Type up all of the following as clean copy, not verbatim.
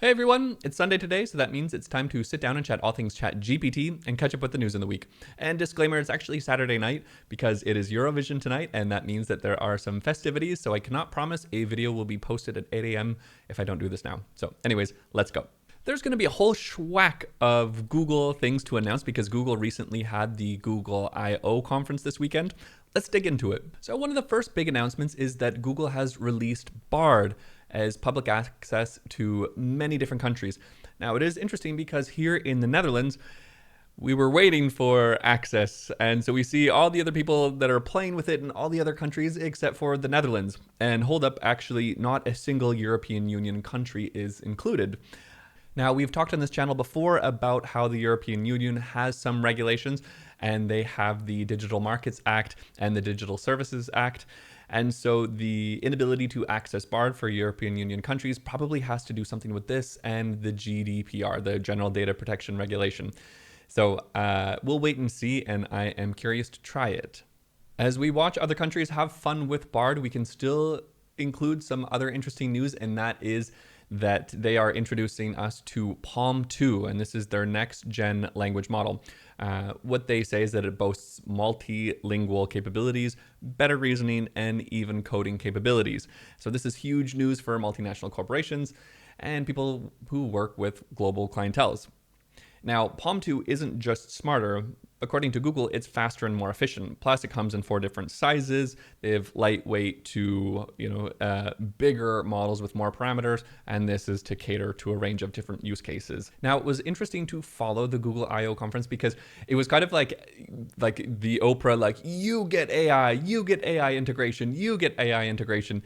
Hey everyone, it's Sunday today, so that means it's time to sit down and chat all things ChatGPT and catch up with the news in the week. And disclaimer, it's actually Saturday night because it is Eurovision tonight, and that means that there are some festivities, so I cannot promise a video will be posted at 8 a.m. if I don't do this now. So anyways, let's go. There's going to be a whole schwack of Google things to announce because Google recently had the Google I/O conference this weekend. Let's dig into it. So one of the first big announcements is that Google has released Bard as public access to many different countries. Now it is interesting because here in the Netherlands, we were waiting for access, and so we see all the other people that are playing with it in all the other countries except for the Netherlands. And hold up, actually not a single European Union country is included. Now, we've talked on this channel before about how the European Union has some regulations, and they have the Digital Markets Act and the Digital Services Act. And so the inability to access Bard for European Union countries probably has to do something with this and the GDPR, the General Data Protection Regulation. So we'll wait and see, and I am curious to try it. As we watch other countries have fun with Bard, we can still include some other interesting news, and that is that they are introducing us to Palm2, and this is their next gen language model. What they say is that it boasts multilingual capabilities, better reasoning, and even coding capabilities. So this is huge news for multinational corporations and people who work with global clienteles. Now, Palm2 isn't just smarter. According to Google, it's faster and more efficient. Plus, it comes in 4 different sizes. They have lightweight to bigger models with more parameters, and this is to cater to a range of different use cases. Now, it was interesting to follow the Google I/O conference because it was kind of like the Oprah, like, you get AI integration, you get AI integration.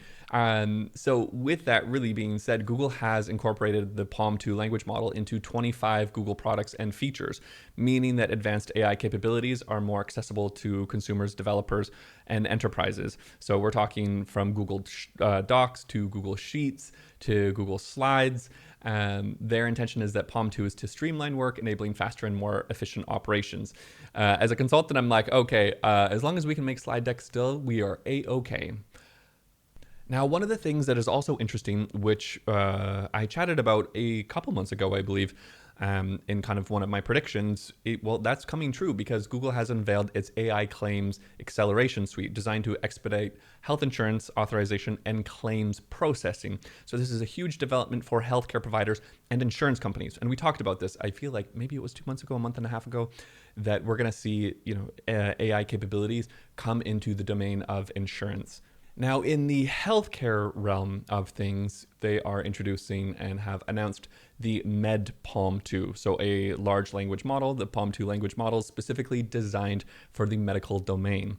So with that really being said, Google has incorporated the Palm2 language model into 25 Google products and features, meaning that advanced AI capabilities are more accessible to consumers, developers, and enterprises. So we're talking from Google Docs to Google Sheets to Google Slides. Their intention is that Palm2 is to streamline work, enabling faster and more efficient operations. As a consultant, I'm like, okay, as long as we can make slide decks still, we are A-okay. Now, one of the things that is also interesting, which I chatted about a couple months ago, I believe, in kind of one of my predictions, well, that's coming true because Google has unveiled its AI Claims Acceleration Suite designed to expedite health insurance authorization and claims processing. So this is a huge development for healthcare providers and insurance companies. And we talked about this, I feel like maybe it was 2 months ago, a month and a half ago, that we're going to see AI capabilities come into the domain of insurance. Now, in the healthcare realm of things, they are introducing and have announced the Palm2, so a large language model, the Palm2 language model specifically designed for the medical domain.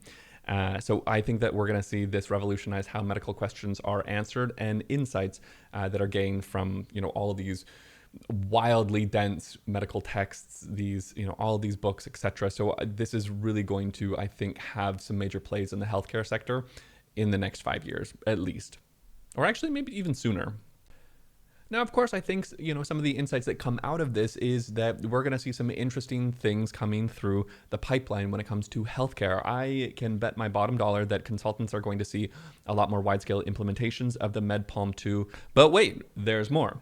So I think that we're going to see this revolutionize how medical questions are answered and insights that are gained from all of these wildly dense medical texts, these all of these books, etc. So this is really going to, I think, have some major plays in the healthcare sector in the next 5 years, at least. Or actually, maybe even sooner. Now, of course, I think, some of the insights that come out of this is that we're going to see some interesting things coming through the pipeline when it comes to healthcare. I can bet my bottom dollar that consultants are going to see a lot more wide-scale implementations of the Palm2. But wait, there's more.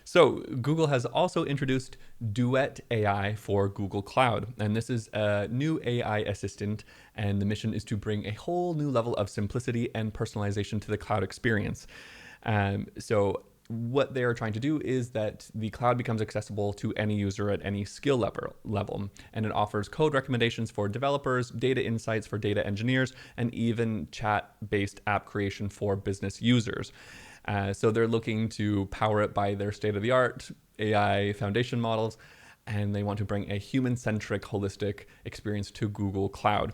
So Google has also introduced Duet AI for Google Cloud, and this is a new AI assistant, and the mission is to bring a whole new level of simplicity and personalization to the cloud experience. So what they are trying to do is that the cloud becomes accessible to any user at any skill level, and it offers code recommendations for developers, data insights for data engineers, and even chat-based app creation for business users. So they're looking to power it by their state-of-the-art AI foundation models, and they want to bring a human-centric, holistic experience to Google Cloud.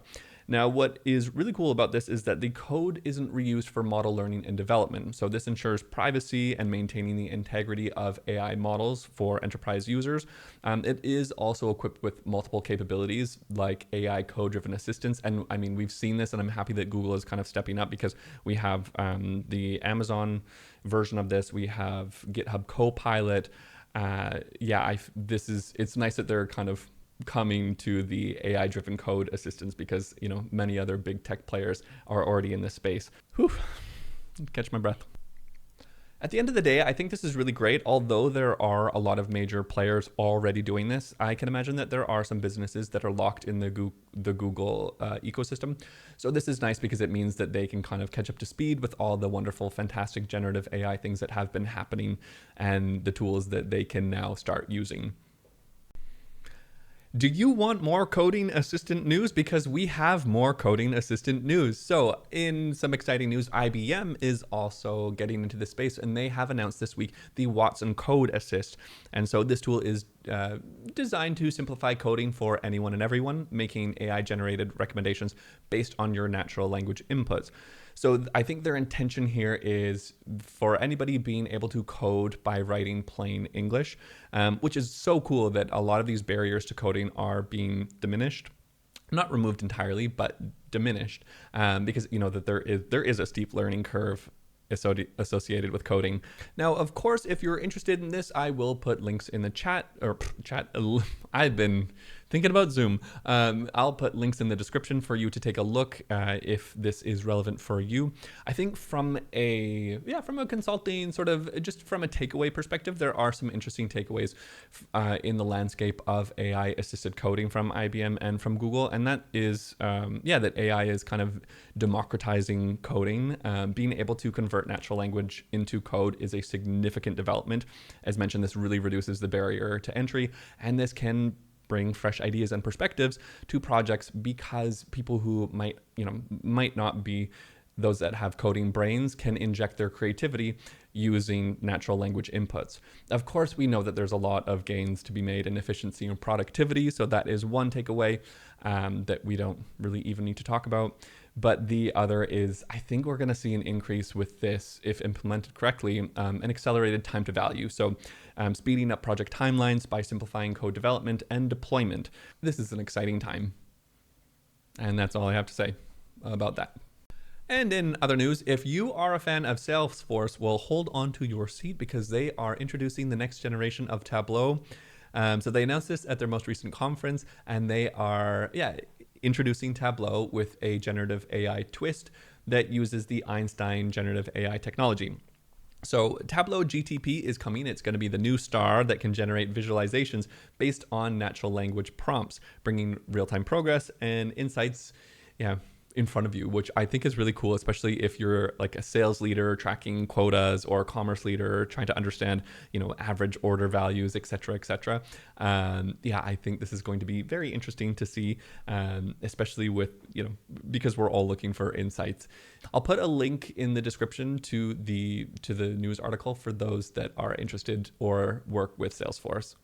Now, what is really cool about this is that the code isn't reused for model learning and development. So this ensures privacy and maintaining the integrity of AI models for enterprise users. It is also equipped with multiple capabilities like AI code-driven assistance. And I mean, we've seen this, and I'm happy that Google is kind of stepping up because we have the Amazon version of this. We have GitHub Copilot. It's nice that they're kind of coming to the AI-driven code assistance because, many other big tech players are already in this space. Whew, catch my breath. At the end of the day, I think this is really great. Although there are a lot of major players already doing this, I can imagine that there are some businesses that are locked in the Google ecosystem. So this is nice because it means that they can kind of catch up to speed with all the wonderful, fantastic generative AI things that have been happening and the tools that they can now start using. Do you want more coding assistant news? Because we have more coding assistant news. So in some exciting news, IBM is also getting into this space, and they have announced this week the Watson Code Assist. And so this tool is designed to simplify coding for anyone and everyone, making AI generated recommendations based on your natural language inputs. So I think their intention here is for anybody being able to code by writing plain English, which is so cool that a lot of these barriers to coding are being diminished. Not removed entirely, but diminished, because you know that there is a steep learning curve associated with coding. Now, of course, if you're interested in this, I will put links in the chat. I've been thinking about Zoom. I'll put links in the description for you to take a look if this is relevant for you. I think from a consulting sort of just from a takeaway perspective, there are some interesting takeaways in the landscape of AI assisted coding from IBM and from Google, and that is that AI is kind of democratizing coding. Being able to convert natural language into code is a significant development. As mentioned, this really reduces the barrier to entry, and this can bring fresh ideas and perspectives to projects because people who might not be those that have coding brains can inject their creativity using natural language inputs. Of course, we know that there's a lot of gains to be made in efficiency and productivity, so that is one takeaway that we don't really even need to talk about. But the other is, I think we're going to see an increase with this, if implemented correctly, an accelerated time to value. So speeding up project timelines by simplifying code development and deployment. This is an exciting time. And that's all I have to say about that. And in other news, if you are a fan of Salesforce, well, hold on to your seat because they are introducing the next generation of Tableau. So they announced this at their most recent conference, and they are, introducing Tableau with a generative AI twist that uses the Einstein generative AI technology. So Tableau-GPT is coming. It's going to be the new star that can generate visualizations based on natural language prompts, bringing real-time progress and insights in front of you, which I think is really cool, especially if you're like a sales leader tracking quotas or a commerce leader trying to understand, average order values, et cetera, et cetera. I think this is going to be very interesting to see, especially with, because we're all looking for insights. I'll put a link in the description to the news article for those that are interested or work with Salesforce.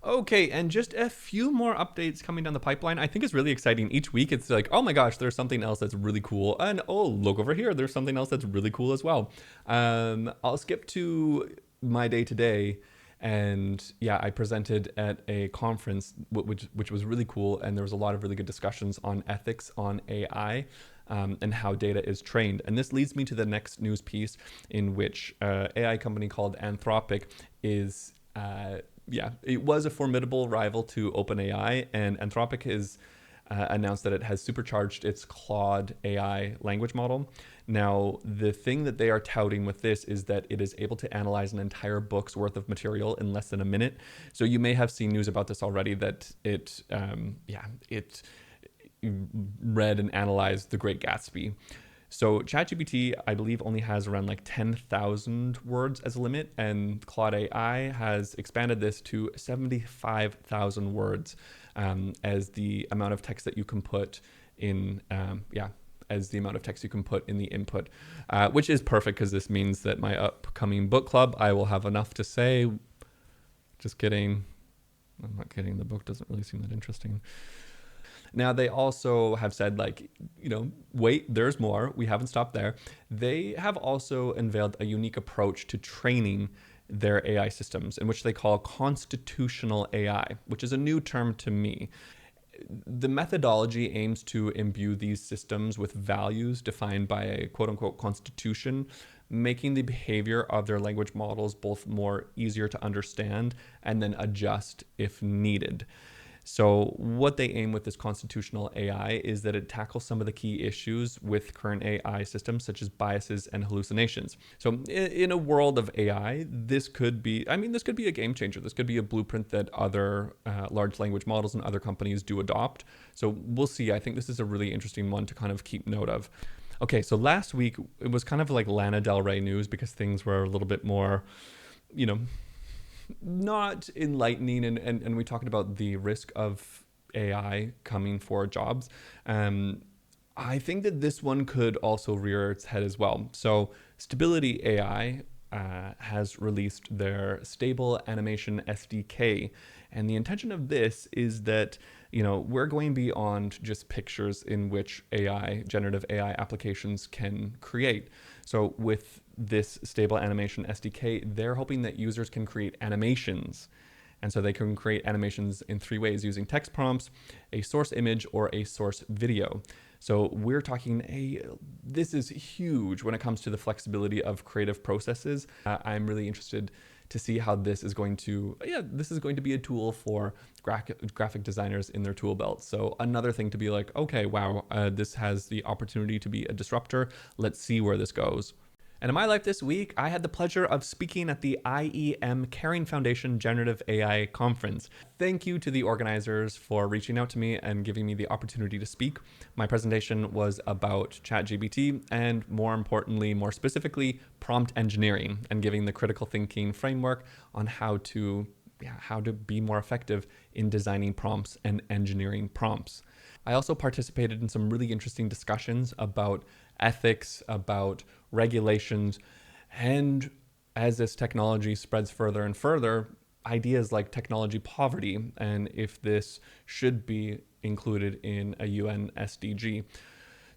Okay, and just a few more updates coming down the pipeline. I think it's really exciting. Each week it's like, oh my gosh, there's something else that's really cool. And oh, look over here, there's something else that's really cool as well. I'll skip to my day to day. And I presented at a conference, which was really cool. And there was a lot of really good discussions on ethics on AI. And how data is trained. And this leads me to the next news piece in which AI company called Antropic is... it was a formidable rival to OpenAI, and Anthropic has announced that it has supercharged its Claude AI language model. Now, the thing that they are touting with this is that it is able to analyze an entire book's worth of material in less than a minute. So you may have seen news about this already, that it read and analyzed The Great Gatsby. So ChatGPT, I believe, only has around like 10,000 words as a limit, and Claude AI has expanded this to 75,000 words as the amount of text that you can put in, as the amount of text you can put in the input, which is perfect because this means that my upcoming book club, I will have enough to say. Just kidding. I'm not kidding. The book doesn't really seem that interesting. Now, they also have said, wait, there's more. We haven't stopped there. They have also unveiled a unique approach to training their AI systems, in which they call constitutional AI, which is a new term to me. The methodology aims to imbue these systems with values defined by a quote-unquote constitution, making the behavior of their language models both more easier to understand and then adjust if needed. So what they aim with this constitutional AI is that it tackles some of the key issues with current AI systems, such as biases and hallucinations. So in a world of AI, this could be a game changer. This could be a blueprint that other large language models and other companies do adopt. So we'll see. I think this is a really interesting one to kind of keep note of. Okay, so last week it was kind of like Lana Del Rey news because things were a little bit more, not enlightening, and we talked about the risk of AI coming for jobs. I think that this one could also rear its head as well. So Stability AI has released their stable animation SDK. And the intention of this is that, we're going beyond just pictures in which generative AI applications can create. So with this stable animation SDK, they're hoping that users can create animations. And so they can create animations in 3 ways using text prompts, a source image, or a source video. So we're talking this is huge when it comes to the flexibility of creative processes. I'm really interested to see how this is going to be a tool for graphic designers in their tool belt. So another thing to be like, okay, wow, this has the opportunity to be a disruptor. Let's see where this goes. And in my life this week, I had the pleasure of speaking at the IEM Caring Foundation Generative AI Conference. Thank you to the organizers for reaching out to me and giving me the opportunity to speak. My presentation was about ChatGPT and more specifically, prompt engineering and giving the critical thinking framework on how to be more effective in designing prompts and engineering prompts. I also participated in some really interesting discussions about ethics, about regulations, and as this technology spreads further and further, ideas like technology poverty and if this should be included in a UN SDG.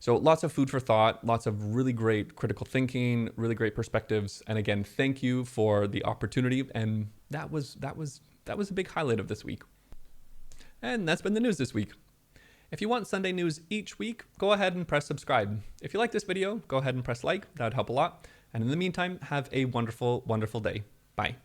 So lots of food for thought, lots of really great critical thinking, really great perspectives. And again, thank you for the opportunity. And that was a big highlight of this week. And that's been the news this week. If you want Sunday news each week, go ahead and press subscribe. If you like this video, go ahead and press like. That would help a lot. And in the meantime, have a wonderful, wonderful day. Bye.